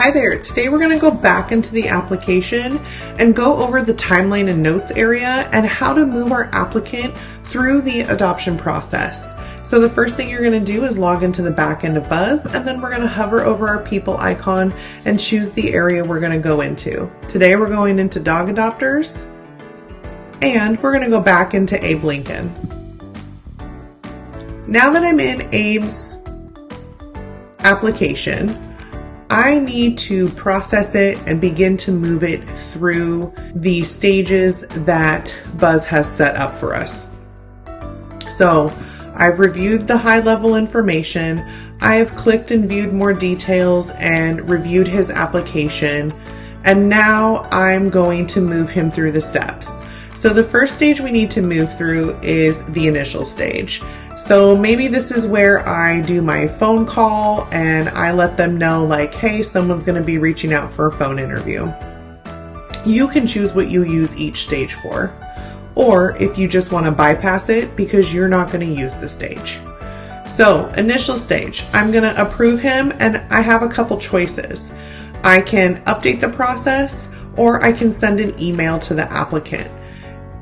Hi there, today we're going to go back into the application and go over the timeline and notes area and how to move our applicant through the adoption process. So the first thing you're going to do is log into the back end of Buzz, and then we're going to hover over our people icon and choose the area we're going to go into. Today we're going into dog adopters, and we're going to go back into Abe Lincoln. Now that I'm in Abe's application, I need to process it and begin to move it through the stages that Buzz has set up for us. So I've reviewed the high level information. I have clicked and viewed more details and reviewed his application. And now I'm going to move him through the steps. So the first stage we need to move through is the initial stage. So maybe this is where I do my phone call and I let them know like, hey, someone's going to be reaching out for a phone interview. You can choose what you use each stage for, or if you just want to bypass it because you're not going to use the stage. So initial stage, I'm going to approve him and I have a couple choices. I can update the process or I can send an email to the applicant.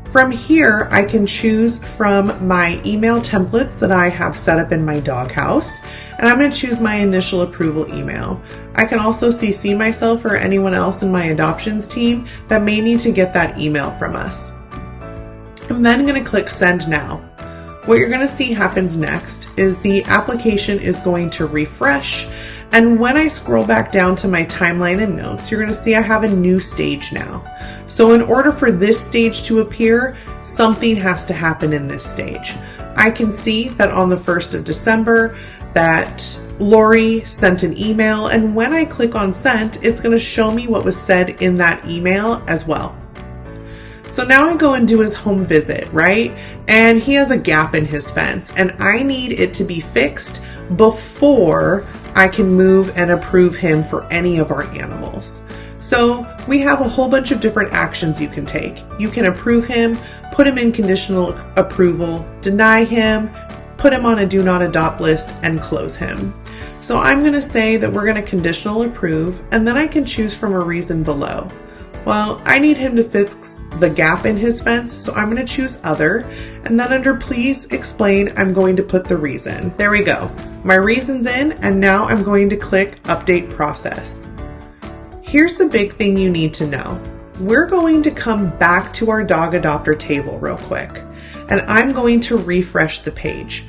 From here, I can choose from my email templates that I have set up in my doghouse, and I'm going to choose my initial approval email. I can also CC myself or anyone else in my adoptions team that may need to get that email from us. I'm then going to click Send Now. What you're going to see happens next is the application is going to refresh, and when I scroll back down to my timeline and notes, you're going to see I have a new stage now. So in order for this stage to appear, something has to happen in this stage. I can see that on the 1st of December that Lori sent an email, and when I click on Sent, it's going to show me what was said in that email as well. So now I go and do his home visit, right? And he has a gap in his fence, and I need it to be fixed before I can move and approve him for any of our animals. So we have a whole bunch of different actions you can take. You can approve him, put him in conditional approval, deny him, put him on a do not adopt list, and close him. So I'm going to say that we're going to conditional approve, and then I can choose from a reason below. Well, I need him to fix the gap in his fence, so I'm going to choose other, and then under please explain, I'm going to put the reason. There we go. My reason's in, and now I'm going to click update process. Here's the big thing you need to know. We're going to come back to our dog adopter table real quick, and I'm going to refresh the page.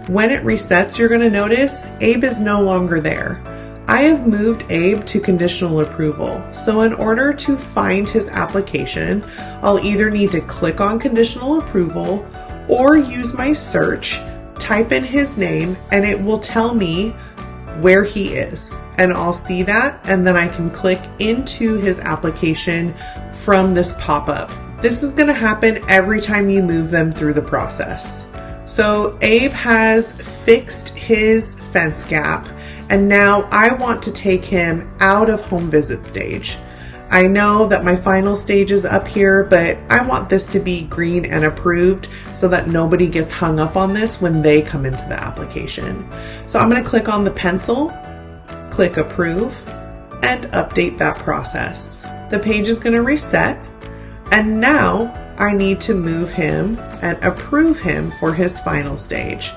When it resets, you're going to notice Abe is no longer there. I have moved Abe to conditional approval, so in order to find his application, I'll either need to click on conditional approval or use my search, type in his name, and it will tell me where he is. And I'll see that, and then I can click into his application from this pop-up. This is going to happen every time you move them through the process. So Abe has fixed his fence gap, and now I want to take him out of home visit stage. I know that my final stage is up here, but I want this to be green and approved so that nobody gets hung up on this when they come into the application. So I'm going to click on the pencil, click approve, and update that process. The page is going to reset, and now I need to move him and approve him for his final stage.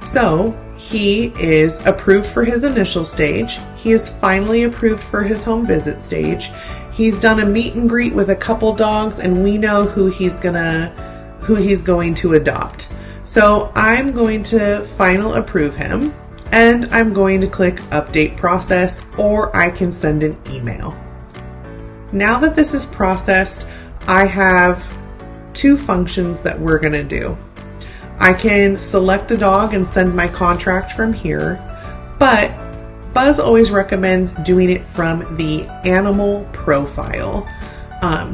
So he is approved for his initial stage. He is finally approved for his home visit stage. He's done a meet and greet with a couple dogs, and we know who he's going to adopt. So I'm going to final approve him, and I'm going to click update process, or I can send an email. Now that this is processed, I have two functions that we're going to do. I can select a dog and send my contract from here, but Buzz always recommends doing it from the animal profile.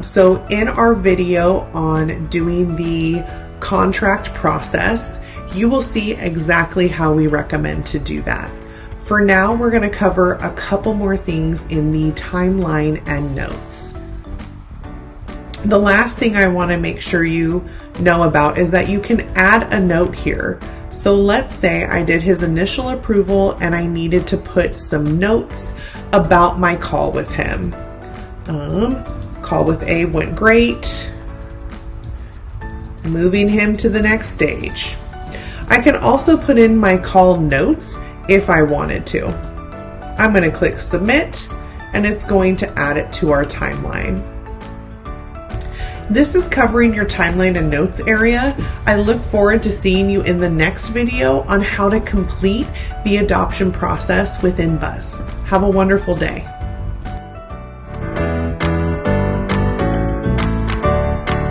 So in our video on doing the contract process, you will see exactly how we recommend to do that. For now, we're going to cover a couple more things in the timeline and notes. The last thing I want to make sure you know about is that you can add a note here. So let's say I did his initial approval and I needed to put some notes about my call with him. Call with Abe went great. Moving him to the next stage. I can also put in my call notes if I wanted to. I'm going to click submit and it's going to add it to our timeline. This is covering your timeline and notes area. I look forward to seeing you in the next video on how to complete the adoption process within Buzz. Have a wonderful day.